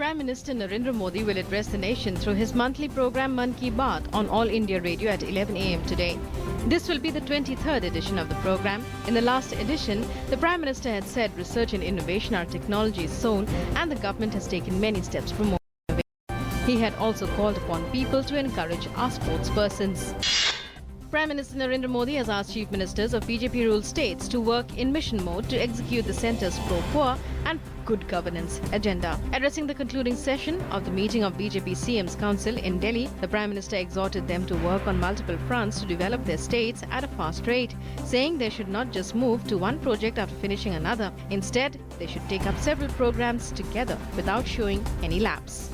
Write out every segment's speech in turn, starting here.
Prime Minister Narendra Modi will address the nation through his monthly program Mann Ki Baat on All India Radio at 11 a.m. today. This will be the 23rd edition of the program. In the last edition, the Prime Minister had said research and innovation are technology's soul, and the government has taken many steps to promote innovation. He had also called upon people to encourage our sportspersons. Prime Minister Narendra Modi has asked chief ministers of BJP-ruled states to work in mission mode to execute the centre's pro-poor and good governance agenda. Addressing the concluding session of the meeting of BJP CM's Council in Delhi, the Prime Minister exhorted them to work on multiple fronts to develop their states at a fast rate, saying they should not just move to one project after finishing another. Instead, they should take up several programs together without showing any lapse.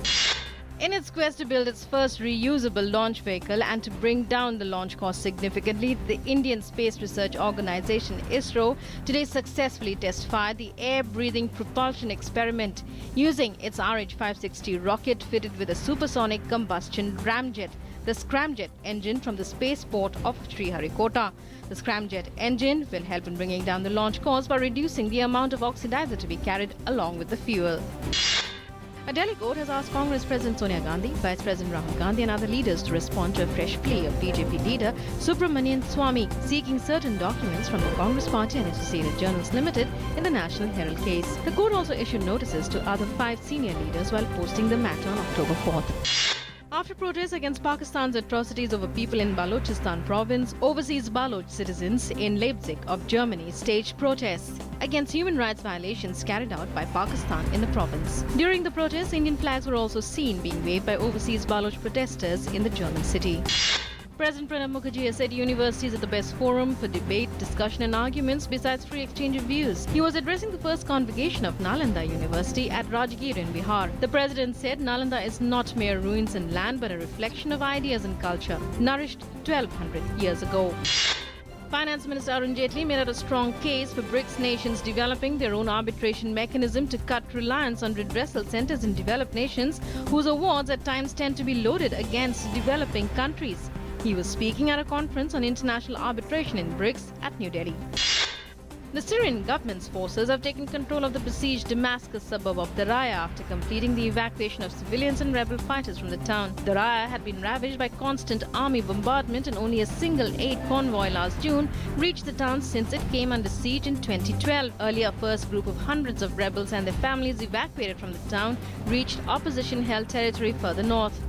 In its quest to build its first reusable launch vehicle and to bring down the launch cost significantly, the Indian Space Research Organisation ISRO today successfully test-fired the air-breathing propulsion experiment using its RH-560 rocket fitted with a supersonic combustion ramjet, the scramjet engine from the spaceport of Sriharikota. The scramjet engine will help in bringing down the launch cost by reducing the amount of oxidizer to be carried along with the fuel. A Delhi court has asked Congress President Sonia Gandhi, Vice President Rahul Gandhi and other leaders to respond to a fresh plea of BJP leader Subramanian Swamy seeking certain documents from the Congress Party and Associated Journals Limited in the National Herald case. The court also issued notices to other 5 senior leaders while posting the matter on October 4th. After protests against Pakistan's atrocities over people in Balochistan province, overseas Baloch citizens in Leipzig of Germany staged protests against human rights violations carried out by Pakistan in the province. During the protests, Indian flags were also seen being waved by overseas Baloch protesters in the German city. President Pranab Mukherjee has said universities are the best forum for debate, discussion and arguments besides free exchange of views. He was addressing the first convocation of Nalanda University at Rajgir in Bihar. The president said Nalanda is not mere ruins and land but a reflection of ideas and culture nourished 1200 years ago. Finance Minister Arun Jaitley made out a strong case for BRICS nations developing their own arbitration mechanism to cut reliance on redressal centers in developed nations whose awards at times tend to be loaded against developing countries. He was speaking at a conference on international arbitration in BRICS at New Delhi. The Syrian government's forces have taken control of the besieged Damascus suburb of Daraya after completing the evacuation of civilians and rebel fighters from the town. Daraya had been ravaged by constant army bombardment and only a single aid convoy last June reached the town since it came under siege in 2012. Earlier, a first group of hundreds of rebels and their families evacuated from the town reached opposition-held territory further north.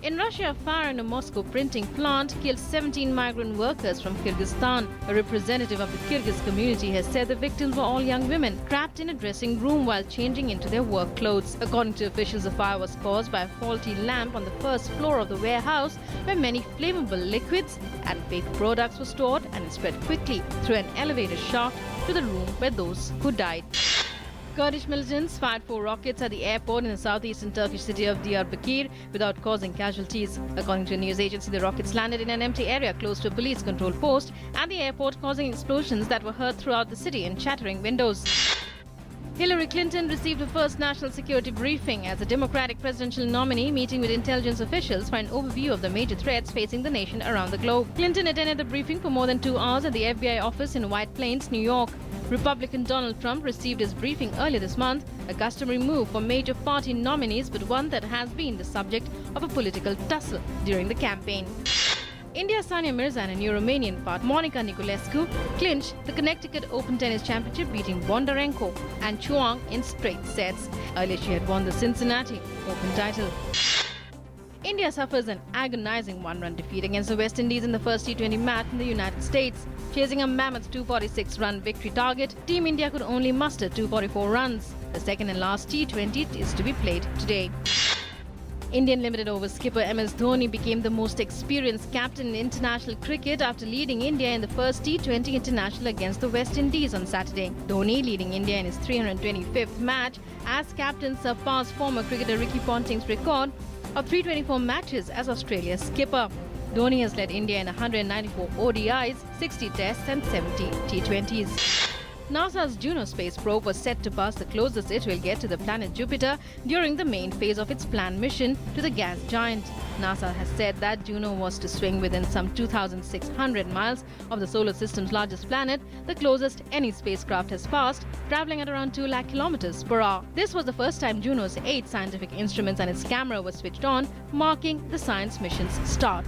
In Russia, a fire in a Moscow printing plant killed 17 migrant workers from Kyrgyzstan. A representative of the Kyrgyz community has said the victims were all young women trapped in a dressing room while changing into their work clothes. According to officials, the fire was caused by a faulty lamp on the first floor of the warehouse where many flammable liquids and baked products were stored, and it spread quickly through an elevator shaft to the room where those who died. Kurdish militants fired 4 rockets at the airport in the southeastern Turkish city of Diyarbakir without causing casualties. According to a news agency, the rockets landed in an empty area close to a police control post at the airport, causing explosions that were heard throughout the city and shattering windows. Hillary Clinton received her first national security briefing as a Democratic presidential nominee, meeting with intelligence officials for an overview of the major threats facing the nation around the globe. Clinton attended the briefing for more than 2 hours at the FBI office in White Plains, New York. Republican Donald Trump received his briefing earlier this month, a customary move for major party nominees, but one that has been the subject of a political tussle during the campaign. India's Sania Mirza and a new Romanian partner, Monica Niculescu, clinched the Connecticut Open Tennis Championship, beating Bondarenko and Chuang in straight sets. Earlier, she had won the Cincinnati Open title. India suffers an agonizing 1-run defeat against the West Indies in the first T20 match in the United States. Chasing a mammoth 246-run victory target, Team India could only muster 244 runs. The second and last T20 is to be played today. Indian limited over skipper MS Dhoni became the most experienced captain in international cricket after leading India in the first T20 international against the West Indies on Saturday. Dhoni, leading India in his 325th match as captain, surpassed former cricketer Ricky Ponting's record of 324 matches as Australia's skipper. Dhoni has led India in 194 ODIs, 60 tests and 70 T20s. NASA's Juno space probe was set to pass the closest it will get to the planet Jupiter during the main phase of its planned mission to the gas giant. NASA has said that Juno was to swing within some 2,600 miles of the solar system's largest planet, the closest any spacecraft has passed, traveling at around 2 lakh kilometers per hour. This was the first time Juno's 8 scientific instruments and its camera was switched on, marking the science mission's start.